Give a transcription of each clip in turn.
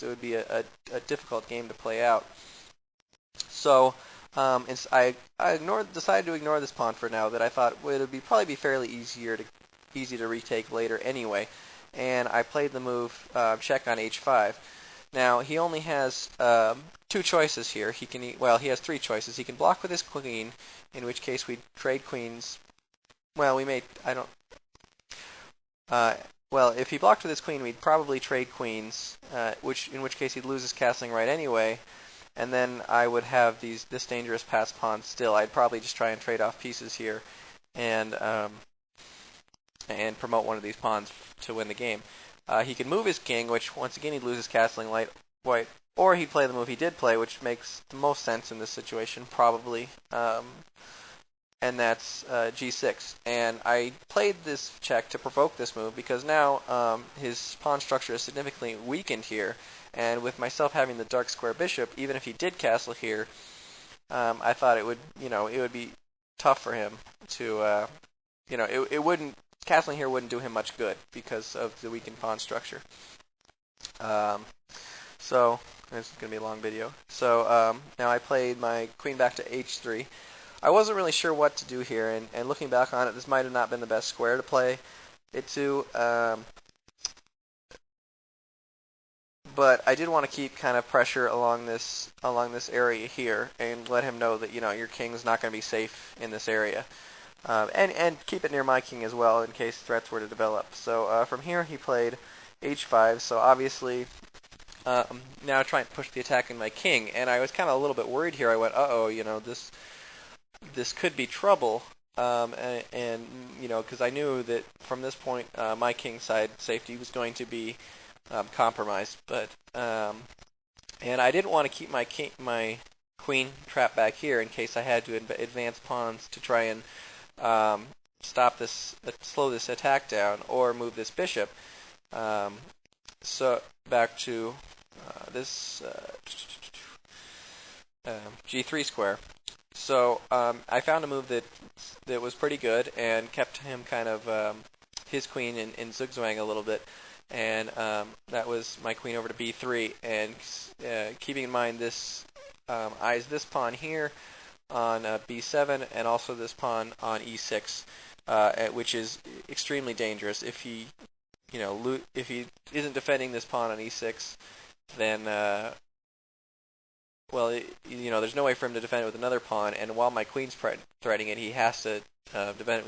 it would be a difficult game to play out. So I decided to ignore this pawn for now. That I thought it would probably be fairly easy to retake later anyway. And I played the move check on h5. Now he only has two choices here. He has three choices. He can block with his queen, in which case we'd trade queens. Well, we may. I don't. Well, if he blocked with his queen, we'd probably trade queens, in which case he'd lose his castling right anyway, and then I would have this dangerous passed pawn still. I'd probably just try and trade off pieces here, and promote one of these pawns to win the game. He could move his king, which once again he'd lose his castling white, or he'd play the move he did play, which makes the most sense in this situation, probably. And that's g6. And I played this check to provoke this move because now his pawn structure is significantly weakened here, and with myself having the dark square bishop, even if he did castle here, I thought it would be tough for him to, castling here wouldn't do him much good because of the weakened pawn structure. So this is going to be a long video. So now I played my queen back to h3. I wasn't really sure what to do here, and looking back on it, this might have not been the best square to play it to. But I did want to keep kind of pressure along this area here, and let him know that your king's not going to be safe in this area, and keep it near my king as well in case threats were to develop. So from here he played h5. So obviously now trying to push the attack in my king, and I was kind of a little bit worried here. I went, this could be trouble, and because I knew that from this point my king side safety was going to be compromised, but and I didn't want to keep my queen trapped back here in case I had to advance pawns to try and slow this attack down, or move this bishop. So back to this g3 square. So I found a move that was pretty good and kept him kind of his queen in zigzag a little bit, and that was my queen over to b3, and keeping in mind this eyes this pawn here on b7, and also this pawn on e6, which is extremely dangerous. If he isn't defending this pawn on e6, then there's no way for him to defend it with another pawn, and while my queen's threatening it, he has to defend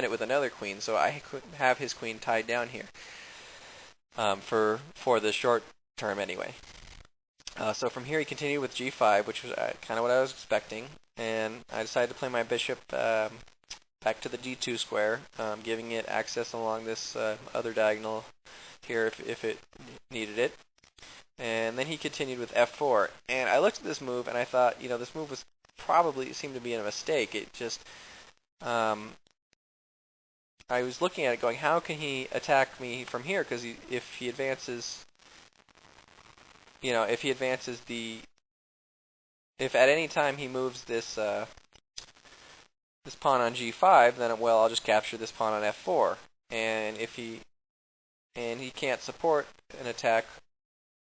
it with another queen. So I couldn't have his queen tied down here for the short term anyway. So from here he continued with g5, which was kind of what I was expecting, and I decided to play my bishop back to the d2 square, giving it access along this other diagonal here if it needed it. And then he continued with f4, and I looked at this move and I thought, this move seemed to be a mistake. It just, I was looking at it going, how can he attack me from here? Because if at any time he moves this pawn on g5, then I'll just capture this pawn on f4, and he can't support an attack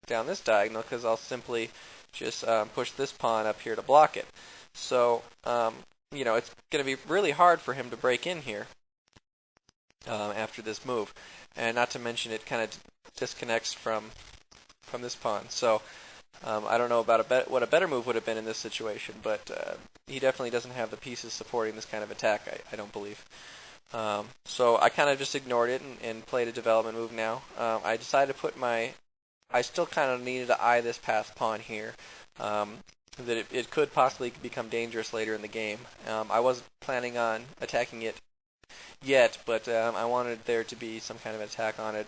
down this diagonal because I'll simply just push this pawn up here to block it. So it's going to be really hard for him to break in here after this move, and not to mention it kind of disconnects from this pawn. So I don't know about what a better move would have been in this situation, but he definitely doesn't have the pieces supporting this kind of attack, I don't believe. So I kind of just ignored it and played a development move now. I decided to put I still kind of needed to eye this passed pawn here, that it could possibly become dangerous later in the game. I wasn't planning on attacking it yet, but I wanted there to be some kind of attack on it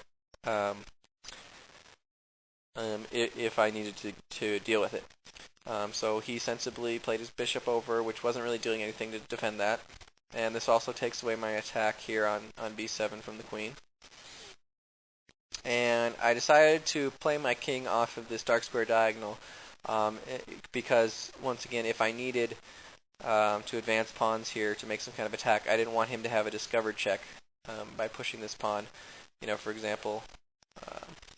if I needed to deal with it. So he sensibly played his bishop over, which wasn't really doing anything to defend that. And this also takes away my attack here on b7 from the queen. And I decided to play my king off of this dark square diagonal because, once again, if I needed to advance pawns here to make some kind of attack, I didn't want him to have a discovered check by pushing this pawn, for example.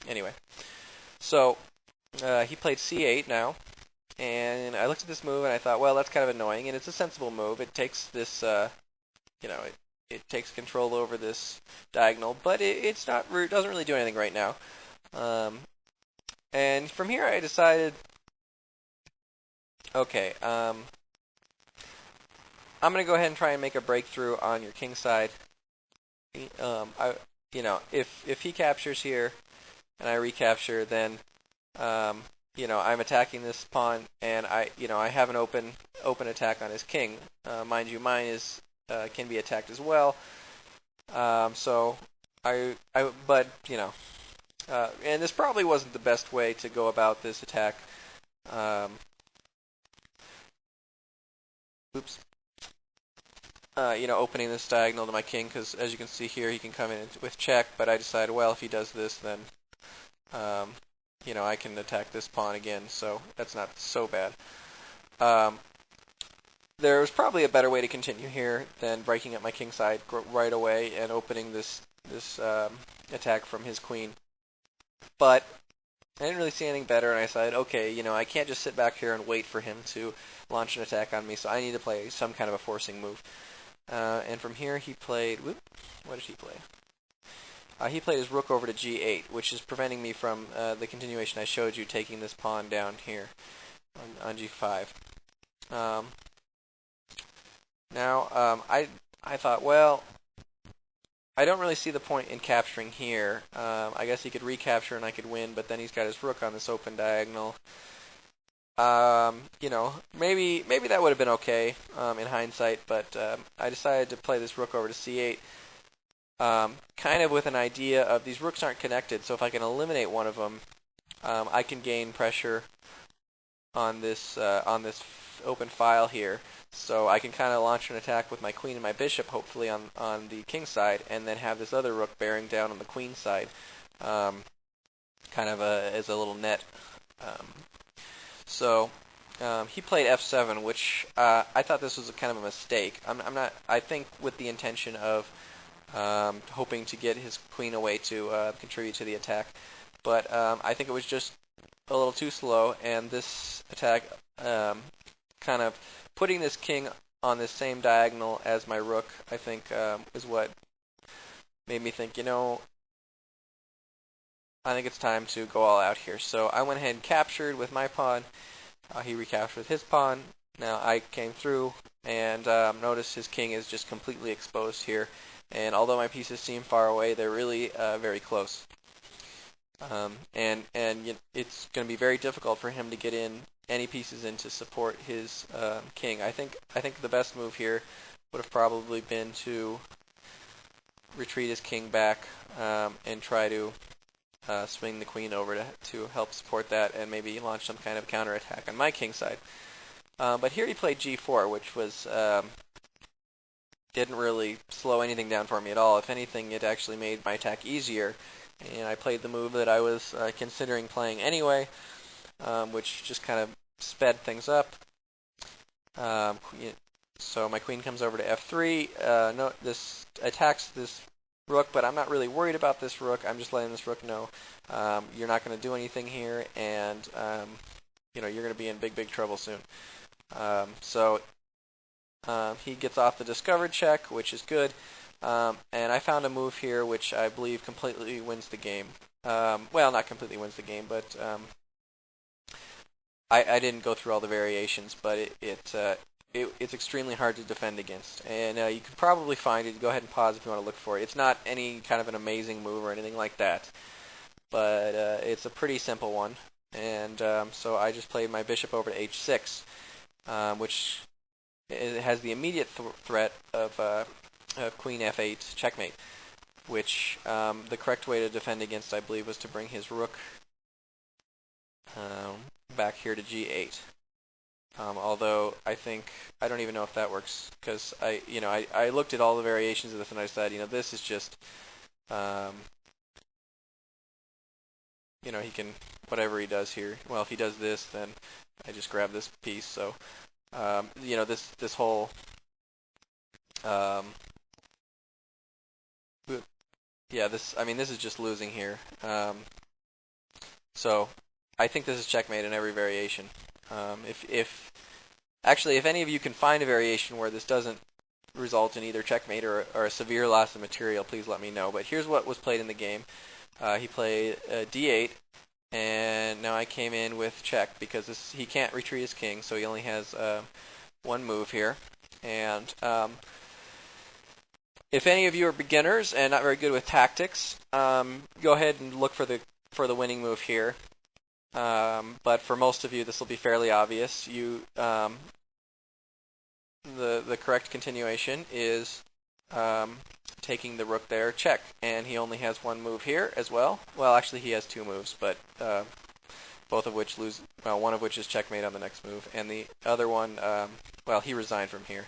Anyway, So he played c8 now, and I looked at this move and I thought, well, that's kind of annoying, and it's a sensible move. It takes this, it takes control over this diagonal, but it's not, doesn't really do anything right now. And from here I decided, okay, I'm going to go ahead and try and make a breakthrough on your king side. If he captures here and I recapture, then I'm attacking this pawn, and I have an open attack on his king. Mind you, mine is can be attacked as well. And this probably wasn't the best way to go about this attack. Oops. Opening this diagonal to my king, because as you can see here, he can come in with check, but I decided, well, if he does this, then, I can attack this pawn again, so that's not so bad. There was probably a better way to continue here than breaking up my king side right away and opening this attack from his queen. But I didn't really see anything better, and I decided, okay, I can't just sit back here and wait for him to launch an attack on me, so I need to play some kind of a forcing move. And from here he played, what did he play? He played his rook over to g8, which is preventing me from the continuation I showed you, taking this pawn down here on g5. I thought, well, I don't really see the point in capturing here. I guess he could recapture and I could win, but then he's got his rook on this open diagonal. Maybe that would have been okay in hindsight, but I decided to play this rook over to c8, kind of with an idea of these rooks aren't connected, so if I can eliminate one of them, I can gain pressure on this open file here. So I can kind of launch an attack with my queen and my bishop, hopefully on the king side, and then have this other rook bearing down on the queen side, kind of as a little net. So he played f7, which I thought this was kind of a mistake. I think with the intention of hoping to get his queen away to contribute to the attack, but I think it was just a little too slow, and this attack kind of putting this king on this same diagonal as my rook, I think, is what made me think, I think it's time to go all out here. So I went ahead and captured with my pawn. He recaptured with his pawn. Now I came through, and notice his king is just completely exposed here. And although my pieces seem far away, they're really very close. And it's going to be very difficult for him to get in any pieces in to support his king. I think the best move here would have probably been to retreat his king back and try to swing the queen over to help support that, and maybe launch some kind of counterattack on my king side. But here he played g4, which was didn't really slow anything down for me at all. If anything, it actually made my attack easier. And I played the move that I was considering playing anyway, which just kind of sped things up. So my queen comes over to f3. This attacks this rook, but I'm not really worried about this rook. I'm just letting this rook know you're not going to do anything here, and you're going to be in big trouble soon. So he gets off the discovered check, which is good. And I found a move here which I believe completely wins the game. Well, not completely wins the game, but I didn't go through all the variations, but it's extremely hard to defend against. And you can probably find it. Go ahead and pause if you want to look for it. It's not any kind of an amazing move or anything like that, but it's a pretty simple one. And so I just played my bishop over to h6, which it has the immediate threat of queen f8 checkmate, which the correct way to defend against, I believe, was to bring his rook back here to g8. Although I don't even know if that works, because I looked at all the variations of this and I said, this is just he can, whatever he does here. Well, if he does this, then I just grab this piece. So this whole this is just losing here. So I think this is checkmate in every variation. Actually, if any of you can find a variation where this doesn't result in either checkmate or a severe loss of material, please let me know. But here's what was played in the game. He played d8, and now I came in with check because he can't retreat his king, so he only has one move here. And if any of you are beginners and not very good with tactics, go ahead and look for the winning move here. But for most of you, this will be fairly obvious. The correct continuation is taking the rook there, check, and he only has one move here as well. Well, actually, he has two moves, but both of which lose. Well, one of which is checkmate on the next move, and the other one, well, he resigned from here.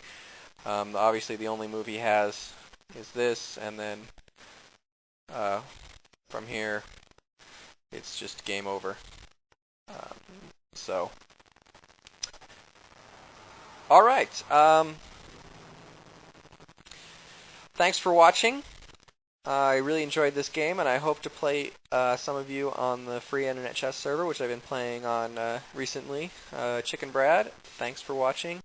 Obviously, the only move he has is this, and then from here, it's just game over. So. All right. Thanks for watching. I really enjoyed this game, and I hope to play some of you on the free internet chess server, which I've been playing on recently. ChickenBrad, thanks for watching.